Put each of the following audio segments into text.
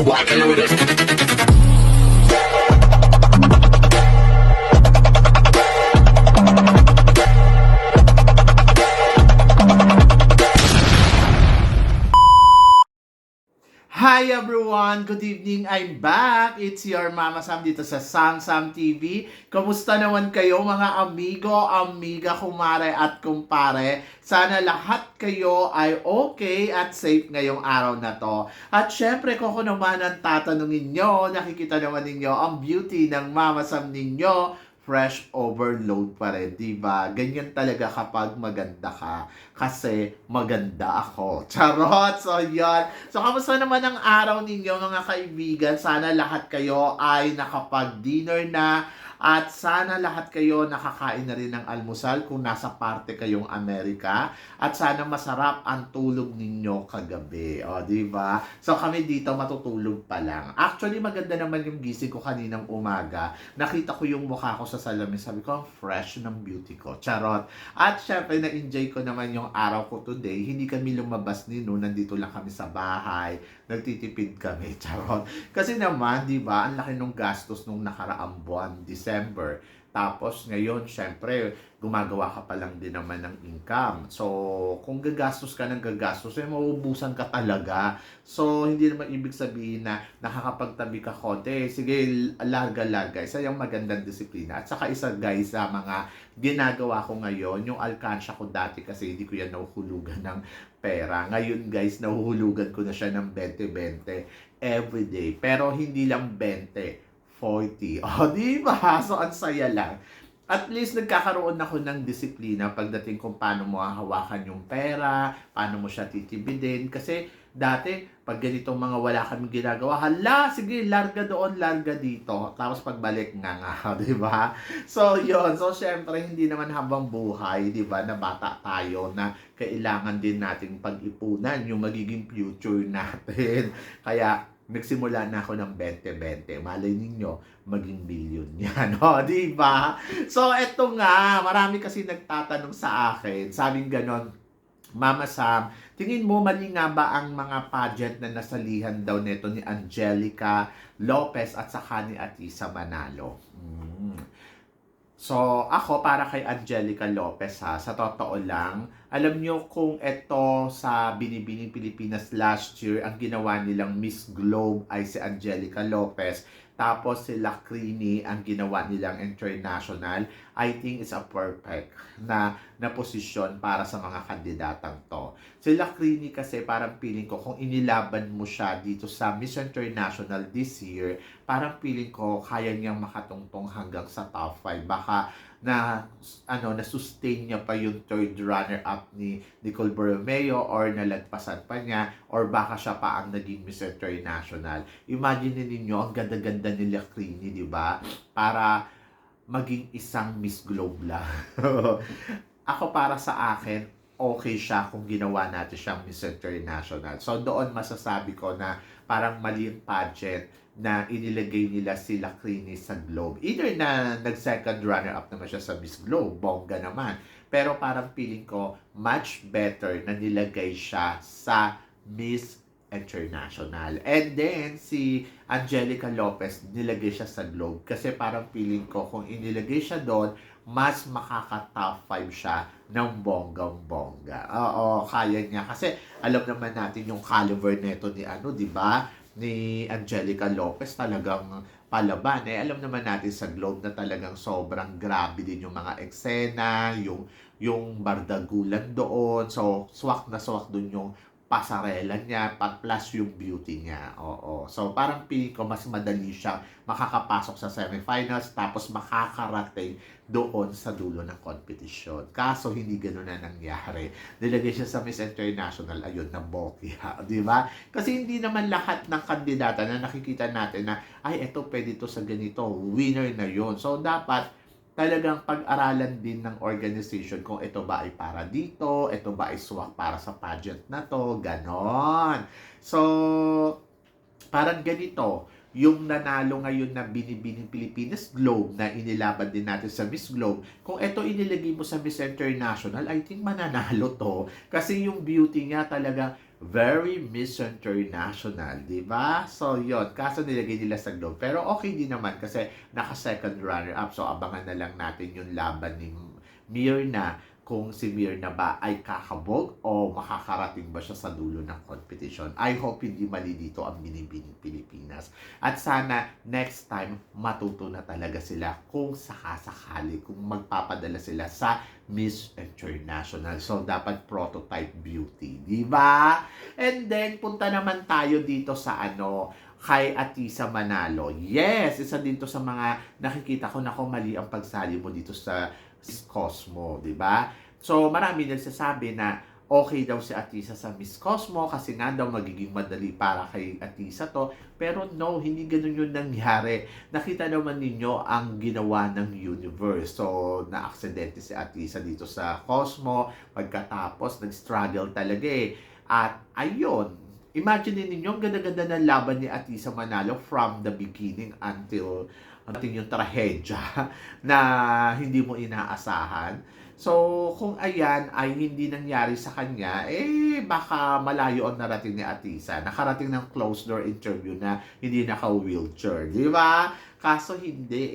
rockin' with it. Hi everyone! Good evening! I'm back! It's your Mama Sam dito sa Sam Sam TV. Kamusta naman kayo mga amigo, amiga, kumare at kumpare? Sana lahat kayo ay okay at safe ngayong araw na to. At syempre kung ako naman ang tatanungin nyo, nakikita naman ninyo ang beauty ng Mama Sam ninyo, fresh overload pa rin, diba? Ganyan talaga kapag maganda ka. Kasi maganda ako. Charot! So, yun. So, kamusta naman ang araw ninyo, mga kaibigan? Sana lahat kayo ay nakapag-dinner na at sana lahat kayo nakakain na rin ng almusal kung nasa parte kayong Amerika. At sana masarap ang tulog ninyo kagabi. O, di ba? So, kami dito matutulog pa lang. Actually, maganda naman yung gising ko kaninang umaga. Nakita ko yung mukha ko sa salamin. Sabi ko, ang fresh ng beauty ko. Charot. At syempre, na-enjoy ko naman yung araw ko today. Hindi kami lumabas ni no. Nandito lang kami sa bahay. Nagtitipid kami. Charot. Kasi naman, di ba, ang laki ng gastos nung nakaraang buwan, December. Tapos ngayon, syempre, gumagawa ka pa lang din naman ng income. So, kung gagastos ka ng gagastos, eh, mauubusan ka talaga. So, hindi naman ibig sabihin na nakakapagtabi ka konti. Sige, larga-larga. Isa yung magandang disiplina. At saka isa, guys, sa mga ginagawa ko ngayon, yung alkansya ko dati kasi hindi ko yan nahuhulugan ng pera. Ngayon, guys, nahuhulugan ko na siya ng 20-20 everyday. Pero hindi lang 20. 40. O, di ba? So, ang saya lang. At least nagkakaroon ako ng disiplina pagdating kung paano mo hahawakan yung pera, paano mo siya titibidin. Kasi dati, pag ganitong mga wala kami ginagawa, hala, sige, larga doon, larga dito. Tapos pagbalik nga, di ba? So, yun. So, syempre, hindi naman habang buhay, di ba, na bata tayo na kailangan din nating pag-ipunan yung magiging future natin. Kaya, nagsimula na ako ng 20-20. Malay ninyo, maging billion yan. O, di ba? So, eto nga. Marami kasi nagtatanong sa akin. Sabing ganon, Mama Sam, tingin mo mali nga ba ang mga pageant na nasalihan daw neto ni Angelica Lopez at saka ni Atisa Manalo? So, ako para kay Angelica Lopez ha, sa totoo lang, alam nyo kung ito sa Binibining Pilipinas last year, ang ginawa nilang Miss Globe ay si Angelica Lopez, tapos si Lacrini ang ginawa nilang international, I think it's a perfect na posisyon para sa mga kandidatang to. Si Lacrini kasi parang feeling ko, kung inilaban mo siya dito sa Miss International this year, parang feeling ko kaya niyang makatungtong hanggang sa top 5. Baka na-sustain niya pa yung third runner-up ni Nicole Borromeo or nalagpasan pa niya or baka siya pa ang naging Miss International. Imagine ninyo, ang ganda-ganda ni Lacrini, di ba? Para maging isang Miss Globe lang. Ako para sa akin, okay siya kung ginawa natin siyang Miss International. So doon masasabi ko na parang mali yung pageant na inilagay nila si Lacrini sa Globe. Either na nag-second runner-up naman siya sa Miss Globe, bongga naman. Pero parang feeling ko, much better na nilagay siya sa Miss International. And then, si Angelica Lopez, nilagay siya sa Globe. Kasi parang feeling ko, kung inilagay siya doon, mas makaka-top 5 siya ng bonggang-bongga. Oo, kaya niya. Kasi alam naman natin yung caliber nito ni di ba? Ni Angelica Lopez talagang palaban. Alam naman natin sa Globe na talagang sobrang grabe din yung mga eksena, yung bardagulan doon. So, swak na swak doon yung pasarela niya, plus yung beauty niya. Oo. So, parang feeling ko mas madali siya makakapasok sa semifinals tapos makakarating doon sa dulo ng competition. Kaso, hindi gano'n na nangyari. Nilagay siya sa Miss International, ayun, na bokya. Di ba? Kasi hindi naman lahat ng kandidata na nakikita natin na, ay, eto, pwede to sa ganito. Winner na yon. So, dapat talagang pag-aralan din ng organization kung ito ba ay para dito, ito ba ay swak para sa pageant na to, ganon. So, parang ganito, yung nanalo ngayon na Binibining Pilipinas Globe na inilaban din natin sa Miss Globe, kung ito inilagay mo sa Miss International, I think mananalo to. Kasi yung beauty niya talaga very Miss International, di ba? So, yon kaso nilagay nila sa Globe. Pero okay din naman kasi naka-second runner-up. So, abangan na lang natin yung laban ni Myrna kung si Myrna ba ay kakabog o makakarating ba siya sa dulo ng competition. I hope hindi mali dito ang binibining Pilipinas. At sana next time matuto na talaga sila kung sakasakali, kung magpapadala sila sa Miss International. So, dapat prototype beauty, di ba? And then, punta naman tayo dito sa kay Atisa Manalo. Yes, isa dito sa mga nakikita ko na mali ang pagsali mo dito sa Miss Cosmo, di ba? So, marami nagsasabi na okay daw si Atisa sa Miss Cosmo kasi nga daw magiging madali para kay Atisa to. Pero no, hindi ganun yung nangyari. Nakita naman ninyo ang ginawa ng universe. So, na-aksidente si Atisa dito sa Cosmo. Pagkatapos, nag-struggle talaga eh. At ayun, imagine ninyo, ang ganda-ganda ng laban ni Atisa Manalo from the beginning until yung trahedya na hindi mo inaasahan. So, kung ayan ay hindi nangyari sa kanya, baka malayo ang narating ni Atisa. Nakarating ng closed door interview na hindi naka-wheelchair, di ba? Kaso hindi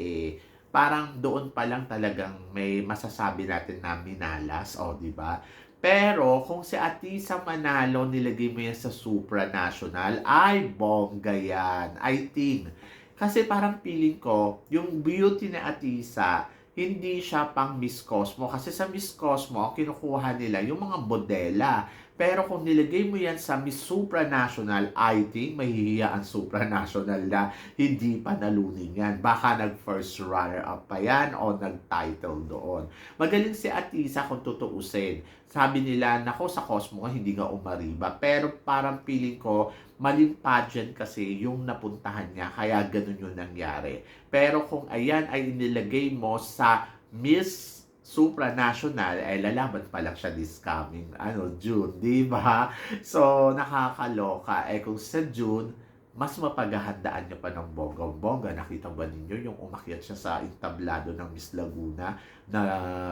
Parang doon pa lang talagang may masasabi natin na minalas, di ba? Pero kung si Atisa Manalo nilagay mo yan sa supranational, ay bongga yan. I think. Kasi parang feeling ko, yung beauty ni Atisa, hindi siya pang Miss Cosmo. Kasi sa Miss Cosmo, kinukuha nila yung mga modela. Pero kung nilagay mo yan sa Miss Supranational, I think mahihiya ang Supranational na hindi pa nalunin yan. Baka nag-first runner-up pa yan o nag-title doon. Magaling si Atisa kung tutuusin. Sabi nila, nako sa Cosmo nga hindi nga umariba. Pero parang feeling ko, maling pageant kasi yung napuntahan niya, kaya ganun yung nangyari. Pero kung ayan ay inilagay mo sa Miss Supranational, lalaban pa lang siya this coming, June, di ba? So, nakakaloka. Kung sa June, mas mapaghahandaan niya pa ng bonggang-bongga. Nakita ba ninyo yung umakyat siya sa entablado ng Miss Laguna na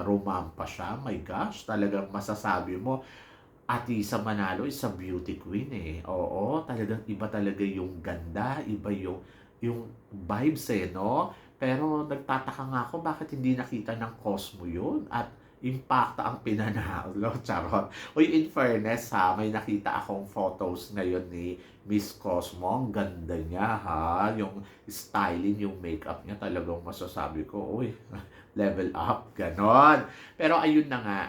rumampa siya? My gosh, talagang masasabi mo, Atisa Manalo is a beauty queen Oo, talagang iba talaga yung ganda, iba yung vibes no? Pero nagtataka nga ako bakit hindi nakita ng Cosmo yun at impacta ang pinanalo, charot. Uy, in fairness may nakita akong photos ngayon ni Miss Cosmo, ang ganda niya yung styling, yung makeup niya, talagang masasabi ko, uy, level up, ganon. Pero ayun na nga,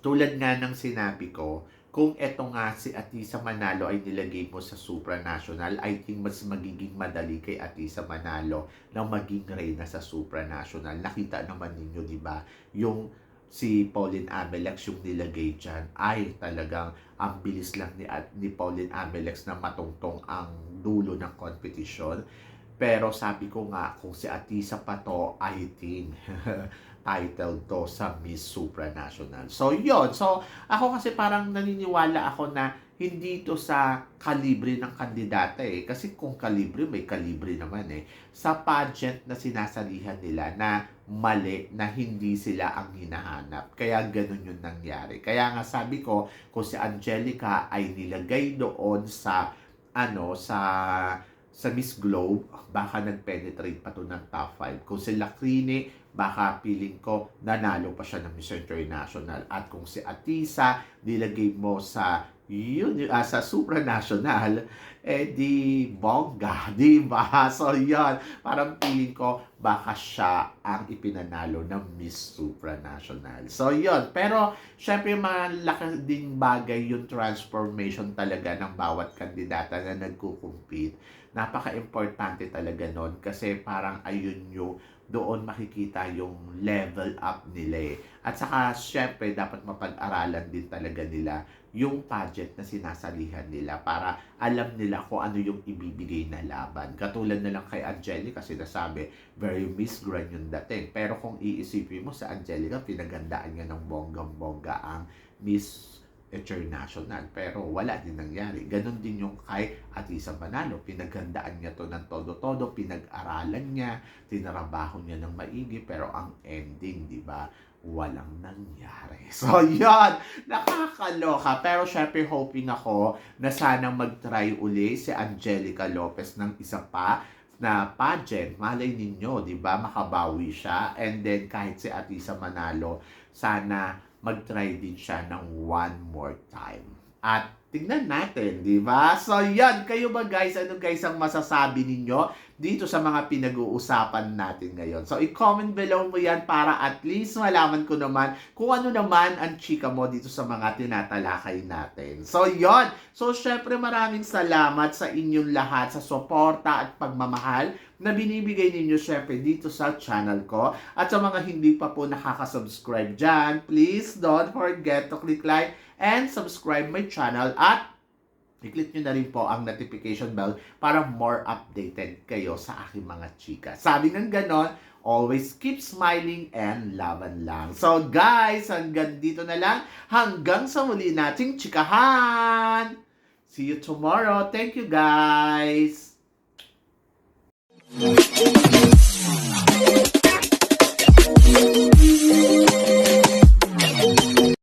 tulad nga ng sinabi ko, kung eto nga si Atisa Manalo ay nilagay mo sa supranational, I think mas magiging madali kay Atisa Manalo na maging reyna sa supranational. Nakita naman ninyo, di ba? Yung si Pauline Amelex yung nilagay dyan, ay talagang ang bilis lang ni Pauline Amelex na matungtong ang dulo ng competition. Pero sabi ko nga, kung si Atisa pa to, I think title to sa Miss Supranational. So, yon. So, ako kasi parang naniniwala ako na hindi to sa kalibre ng kandidata Kasi kung kalibre, may kalibre naman Sa pageant na sinasalihan nila na mali, na hindi sila ang hinahanap. Kaya ganun yung nangyari. Kaya nga sabi ko, kung si Angelica ay nilagay doon sa sa Miss Globe, baka nag-penetrate pa to ng top 5. Kung si Lacrine, baka feeling ko nanalo pa siya ng Miss International. At kung si Atisa, nilagay mo sa sa supranational, di bongga, di ba? So, yan. Parang feeling ko, baka siya ang ipinanalo ng Miss Supranational. So, yon. Pero, syempre, malaki ding bagay yung transformation talaga ng bawat kandidata na nagkukumpit. Napaka-importante talaga nun kasi parang ayun yung doon makikita yung level up nila At saka, syempre, dapat mapag-aralan din talaga nila yung pageant na sinasalihan nila para alam nila kung ano yung ibibigay na laban. Katulad na lang kay Angelica, sinasabi, very Miss Grand yung dating. Pero kung iisipin mo sa Angelica, pinagandaan niya ng bonggang-bongga ang Miss International. Pero wala din nangyari. Ganon din yung kay Atisa Manalo. Pinaghandaan niya to ng todo-todo, pinag-aralan niya, tinrabaho niya ng maigi, pero ang ending, di ba? walang nangyari. So, yun, nakakaloka. Pero syempre, hoping ako na sanang mag-try uli si Angelica Lopez ng isa pa na pageant. Malay ninyo, di ba? Makabawi siya. And then, kahit si Atisa Manalo, sana mag-try din siya ng one more time. At tignan natin, di ba? So, yan. Kayo ba guys? Ano guys ang masasabi ninyo dito sa mga pinag-uusapan natin ngayon? So, i-comment below mo yan para at least malaman ko naman kung ano naman ang chika mo dito sa mga tinatalakay natin. So, yon. So, syempre maraming salamat sa inyong lahat sa suporta at pagmamahal na binibigay ninyo syempre dito sa channel ko. At sa mga hindi pa po nakaka-subscribe dyan, please don't forget to click like and subscribe my channel at i-click nyo na rin po ang notification bell para more updated kayo sa aking mga chika. Sabi ng ganon, always keep smiling and laban lang. So guys, hanggang dito na lang. Hanggang sa muli nating chikahan. See you tomorrow. Thank you guys.